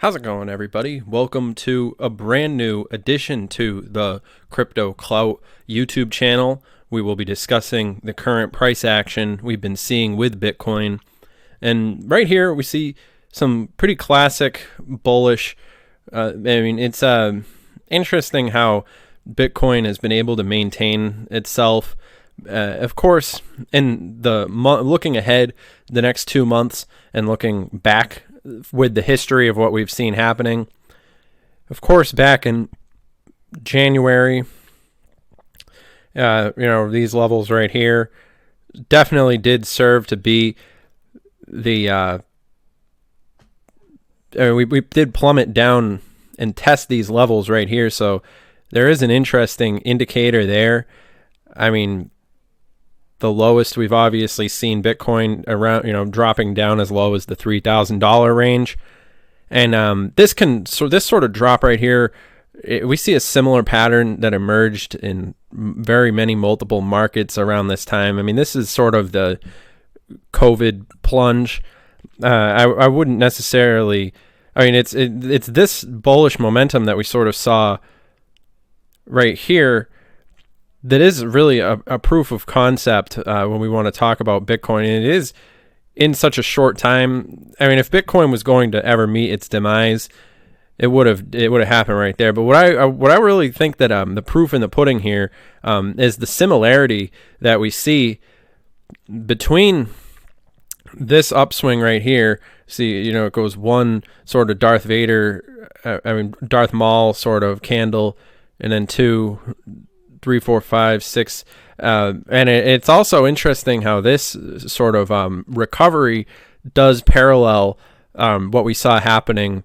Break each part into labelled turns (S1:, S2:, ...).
S1: How's it going, everybody? Welcome to a brand new addition to the Crypto Clout YouTube channel. We will be discussing the current price action we've been seeing with Bitcoin. And right here, we see some pretty classic bullish. It's interesting how Bitcoin has been able to maintain itself. Of course, in the looking ahead, the next 2 months, and looking back with the history of what we've seen happening. Of course, back in January, these levels right here definitely did serve to be the. We did plummet down and test these levels right here, so there is an interesting indicator there. I mean, the lowest we've obviously seen Bitcoin around, dropping down as low as the $3,000 range. And this sort of drop right here, we see a similar pattern that emerged in very many multiple markets around this time. I mean, this is sort of the COVID plunge. I wouldn't necessarily, it's this bullish momentum that we sort of saw right here that is really a proof of concept when we want to talk about Bitcoin. And it is in such a short time. I mean, if Bitcoin was going to ever meet its demise, it would have happened right there. But what I really think that the proof in the pudding here is the similarity that we see between this upswing right here. See, it goes one sort of Darth Maul sort of candle, and then 2, 3, 4, 5, 6, and it's also interesting how this sort of recovery does parallel what we saw happening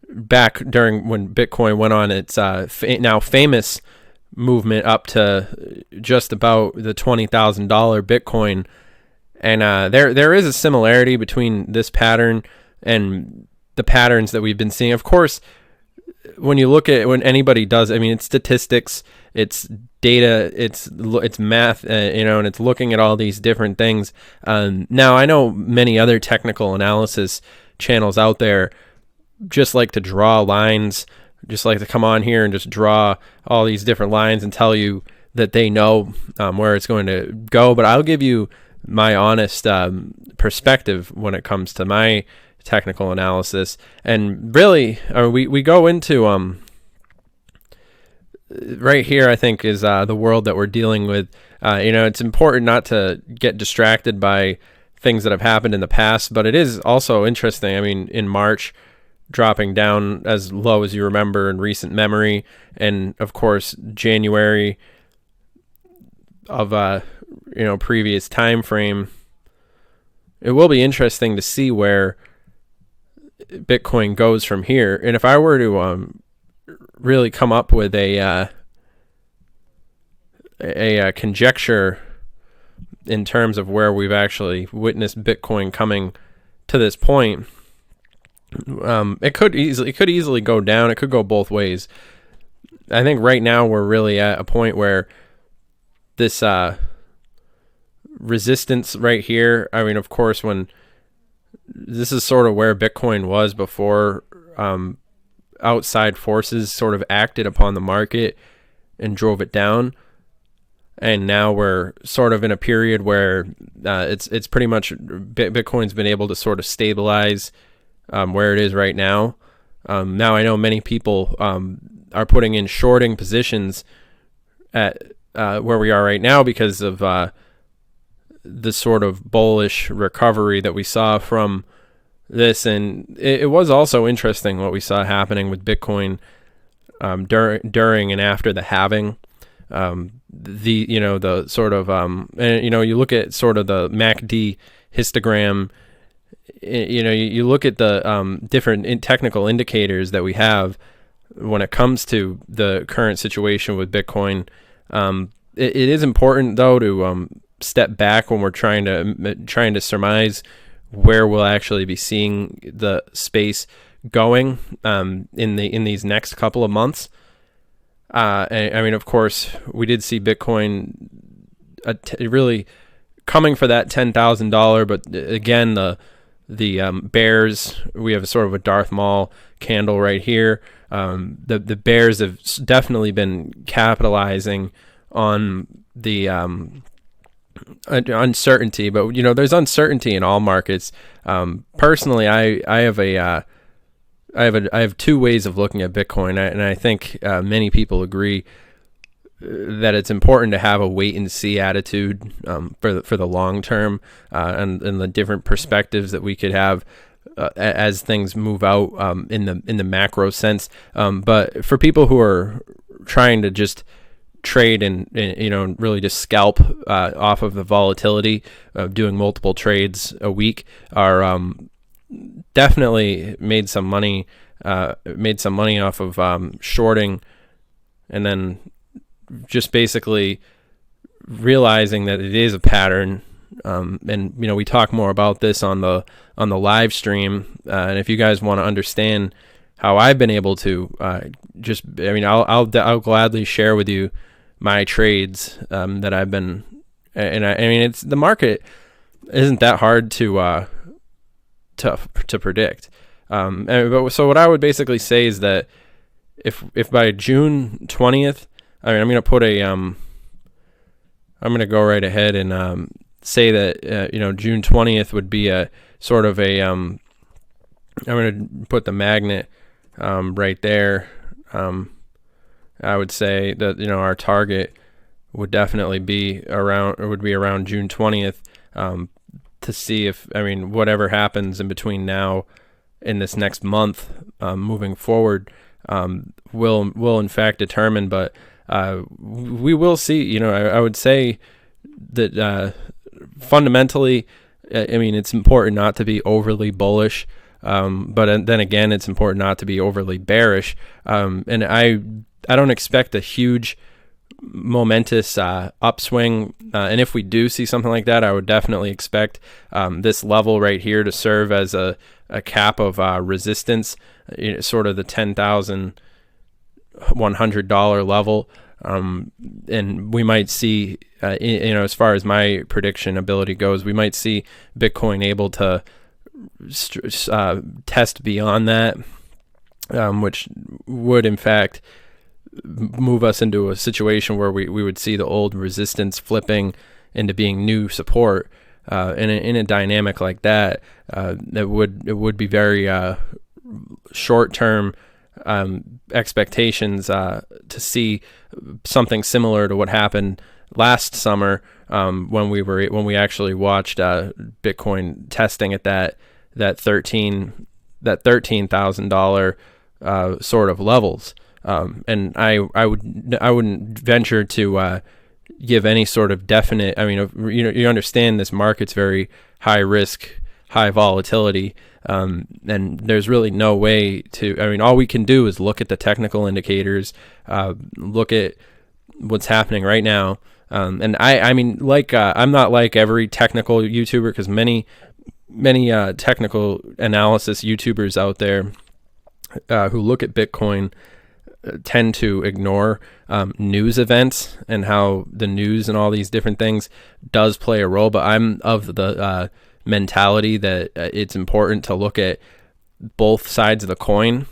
S1: back during when Bitcoin went on its now famous movement up to just about the $20,000 Bitcoin, and there is a similarity between this pattern and the patterns that we've been seeing. Of course, when anybody does, it's statistics, it's data, it's math, and it's looking at all these different things. Now, I know many other technical analysis channels out there just like to draw lines, just like to come on here and just draw all these different lines and tell you that they know where it's going to go. But I'll give you my honest perspective when it comes to my technical analysis. And really, we go into right here, I think, is the world that we're dealing with. It's important not to get distracted by things that have happened in the past, but it is also interesting. I mean, in March, dropping down as low as you remember in recent memory, and of course January of previous time frame. It will be interesting to see where Bitcoin goes from here. And if I were to really come up with a conjecture in terms of where we've actually witnessed Bitcoin coming to this point, it could easily go down. It could go both ways. I think right now we're really at a point where this resistance right here, of course, when this is sort of where Bitcoin was before outside forces sort of acted upon the market and drove it down. And now we're sort of in a period where it's pretty much Bitcoin's been able to sort of stabilize where it is right now. Now I know many people are putting in shorting positions at where we are right now because of the sort of bullish recovery that we saw from this. And it was also interesting what we saw happening with Bitcoin during and after the halving. The sort of you look at sort of the MACD histogram. You look at the different technical indicators that we have when it comes to the current situation with Bitcoin. It is important though to step back when we're trying to surmise where we'll actually be seeing the space going in these next couple of months. Of course, we did see Bitcoin really coming for that $10,000, but again, the the bears. We have a sort of a Darth Maul candle right here. The bears have definitely been capitalizing on the uncertainty, but there's uncertainty in all markets. Personally, I have two ways of looking at Bitcoin, and I think many people agree that it's important to have a wait and see attitude for the long term, and the different perspectives that we could have as things move out in the macro sense. But for people who are trying to just trade and really just scalp off of the volatility of doing multiple trades a week, are definitely made some money off of shorting, and then just basically realizing that it is a pattern. And we talk more about this on the live stream, and if you guys want to understand how I've been able to I'll gladly share with you my trades that I've been, and it's the market isn't that hard to predict. So what I would basically say is that if by June 20th, I'm going to put I'm going to go right ahead and say that June 20th would be a sort of a I'm going to put the magnet right there. I would say that our target would definitely be around June 20th, to see if whatever happens in between now and this next month moving forward will in fact determine. But we will see. I would say that fundamentally, it's important not to be overly bullish, but then again, it's important not to be overly bearish. And I don't expect a huge momentous upswing, and if we do see something like that, I would definitely expect this level right here to serve as a cap of resistance, sort of the $10,100 level, and we might see as far as my prediction ability goes, we might see Bitcoin able to test beyond that, which would in fact move us into a situation where we would see the old resistance flipping into being new support. In a dynamic like that, it would be very short-term expectations to see something similar to what happened last summer, when we actually watched Bitcoin testing at that $13,000 sort of levels. And I wouldn't venture to give any sort of definite. You understand this market's very high risk, high volatility, and there's really no way to. All we can do is look at the technical indicators, look at what's happening right now. And I'm not like every technical YouTuber, because many technical analysis YouTubers out there who look at Bitcoin tend to ignore news events and how the news and all these different things does play a role. But I'm of the mentality that it's important to look at both sides of the coin.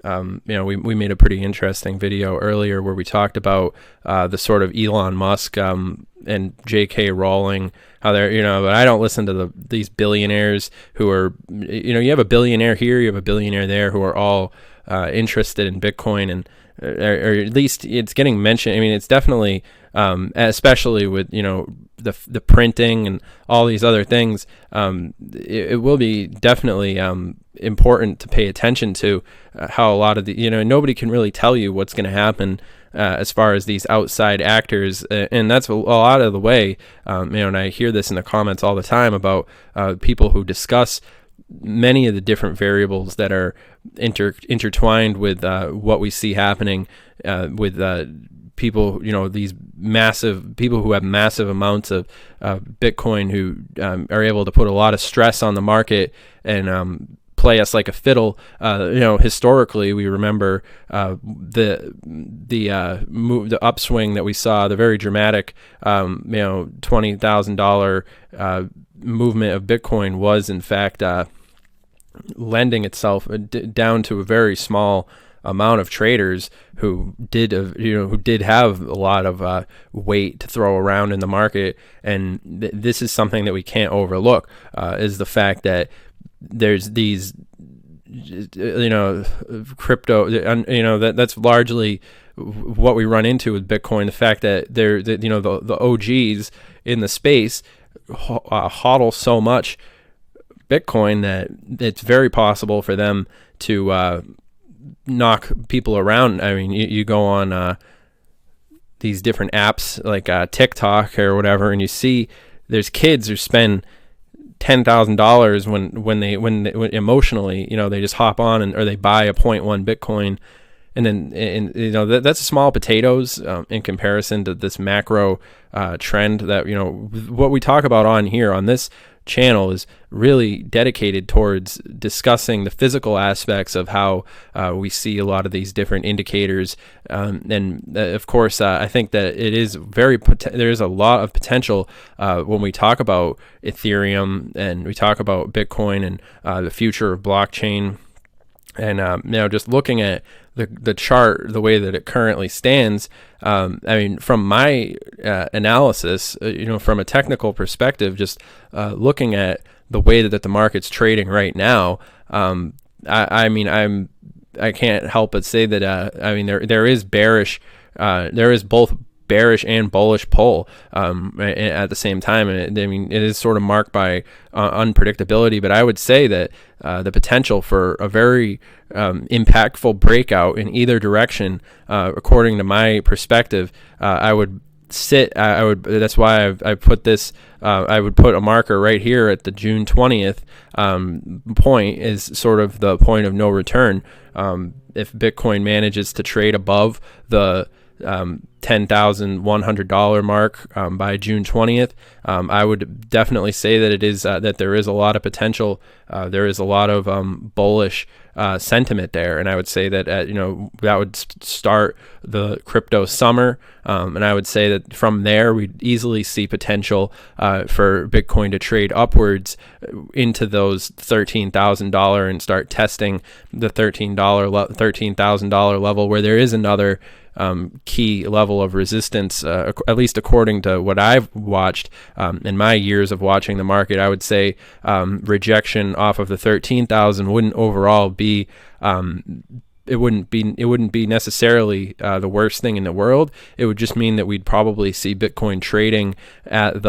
S1: We made a pretty interesting video earlier where we talked about the sort of Elon Musk and J.K. Rowling, how they're, but I don't listen to these billionaires who are, you have a billionaire here, you have a billionaire there, who are all interested in Bitcoin, and or at least it's getting mentioned. It's definitely, especially with the printing and all these other things, it will be definitely important to pay attention to how a lot of the nobody can really tell you what's going to happen as far as these outside actors, and that's a lot of the way. And I hear this in the comments all the time about people who discuss many of the different variables that are intertwined with what we see happening with people, these massive people who have massive amounts of Bitcoin, who are able to put a lot of stress on the market and play us like a fiddle. Historically, we remember the upswing that we saw, the very dramatic, $20,000 movement of Bitcoin was in fact lending itself down to a very small amount of traders who did have a lot of weight to throw around in the market. And this is something that we can't overlook, is the fact that there's these crypto, that's largely what we run into with Bitcoin. The fact that the OGs in the space hodl so much Bitcoin that it's very possible for them to knock people around. I mean, you go on these different apps like TikTok or whatever, and you see there's kids who spend $10,000 when emotionally, they just hop on or they buy a 0.1 Bitcoin, and then that's small potatoes in comparison to this macro trend that what we talk about on here on this channel is really dedicated towards discussing the physical aspects of how we see a lot of these different indicators, and of course I think that it is there's a lot of potential when we talk about Ethereum and we talk about Bitcoin and the future of blockchain. And just looking at the chart, the way that it currently stands, from my analysis, from a technical perspective, just looking at the way that the market's trading right now, I can't help but say that there is bearish, there is both bearish and bullish pull at the same time, and it is sort of marked by unpredictability. But I would say that the potential for a very impactful breakout in either direction, according to my perspective, that's why I put this. I would put a marker right here at the June 20th point is sort of the point of no return. If Bitcoin manages to trade above the $10,100 mark by June 20th, I would definitely say that it is that there is a lot of potential. There is a lot of bullish sentiment there, and I would say that that would start the crypto summer, and I would say that from there we'd easily see potential for Bitcoin to trade upwards into those $13,000 and start testing the $13,000 level, where there is another key level of resistance, at least according to what I've watched in my years of watching the market. I would say rejection off of the 13,000 wouldn't overall be it wouldn't be necessarily the worst thing in the world. It would just mean that we'd probably see Bitcoin trading at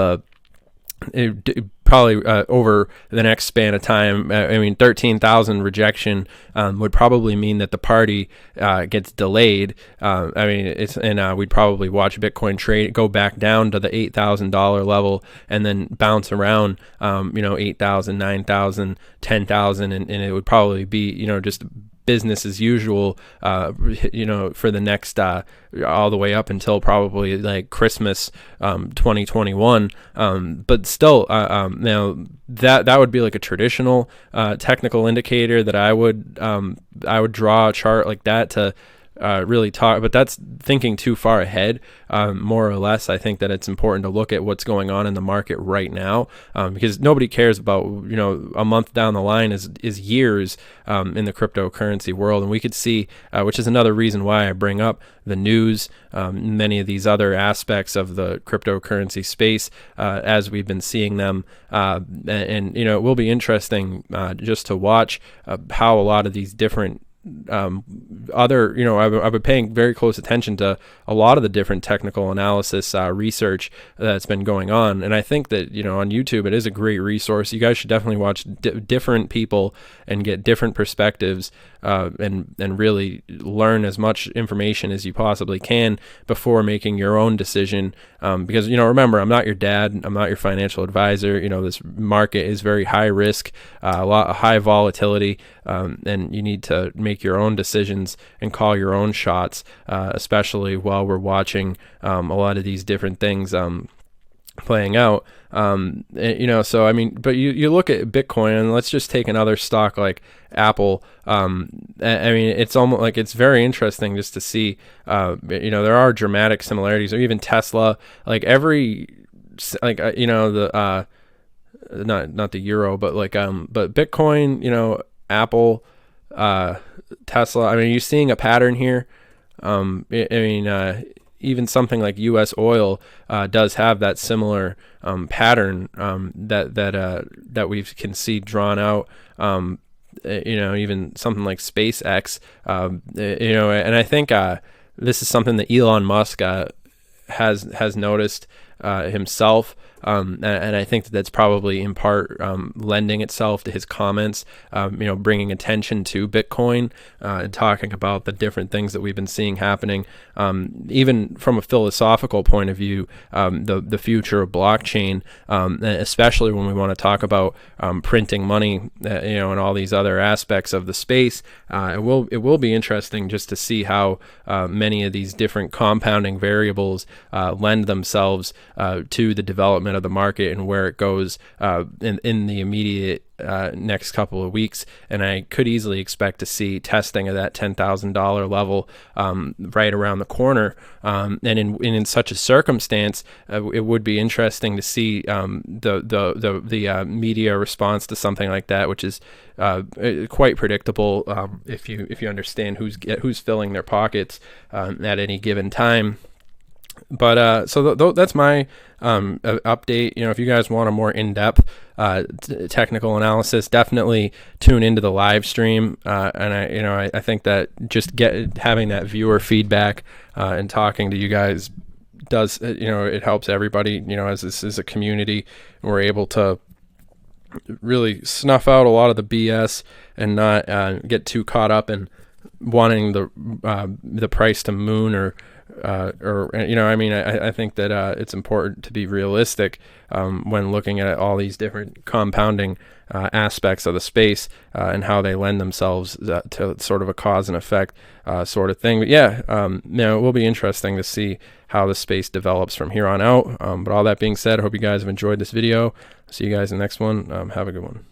S1: probably over the next span of time. 13,000 rejection would probably mean that the party gets delayed. We'd probably watch Bitcoin trade go back down to the $8,000 level and then bounce around, 8,000, 9,000, 10,000, and it would probably be, just business as usual, for the next all the way up until probably like Christmas 2021. But still, now that would be like a traditional technical indicator that I would draw a chart like that to really talk, but that's thinking too far ahead. More or less, I think that it's important to look at what's going on in the market right now, because nobody cares about a month down the line is years in the cryptocurrency world. And we could see, which is another reason why I bring up the news, many of these other aspects of the cryptocurrency space as we've been seeing them, and it will be interesting just to watch how a lot of these different I've been paying very close attention to a lot of the different technical analysis research that's been going on, and I think that on YouTube it is a great resource. You guys should definitely watch different people and get different perspectives, and really learn as much information as you possibly can before making your own decision. Because remember, I'm not your dad, I'm not your financial advisor. This market is very high risk, a lot of high volatility, and you need to make your own decisions and call your own shots, especially while we're watching a lot of these different things playing out. So I mean, but you look at Bitcoin, and let's just take another stock like Apple. I mean, it's almost like, it's very interesting just to see, there are dramatic similarities, or even Tesla, like the not the euro, but but Bitcoin, Apple, Tesla. I mean, you're seeing a pattern here. Even something like U.S. oil does have that similar pattern that we can see drawn out. Even something like SpaceX. And I think this is something that Elon Musk has noticed himself. And I think that's probably in part lending itself to his comments, bringing attention to Bitcoin and talking about the different things that we've been seeing happening. Even from a philosophical point of view, the future of blockchain, especially when we want to talk about printing money, and all these other aspects of the space. It will be interesting just to see how many of these different compounding variables lend themselves to the development of the market and where it goes in the immediate next couple of weeks. And I could easily expect to see testing of that $10,000 level right around the corner. And in such a circumstance, it would be interesting to see the media response to something like that, which is quite predictable if you understand who's filling their pockets at any given time. But that's my update. If you guys want a more in-depth technical analysis, definitely tune into the live stream. And I think that just having that viewer feedback and talking to you guys does, it helps everybody. As this is a community, we're able to really snuff out a lot of the BS and not get too caught up in wanting the price to moon I think that it's important to be realistic when looking at all these different compounding aspects of the space and how they lend themselves to sort of a cause and effect sort of thing. But it will be interesting to see how the space develops from here on out. But all that being said, I hope you guys have enjoyed this video. See you guys in the next one. Have a good one.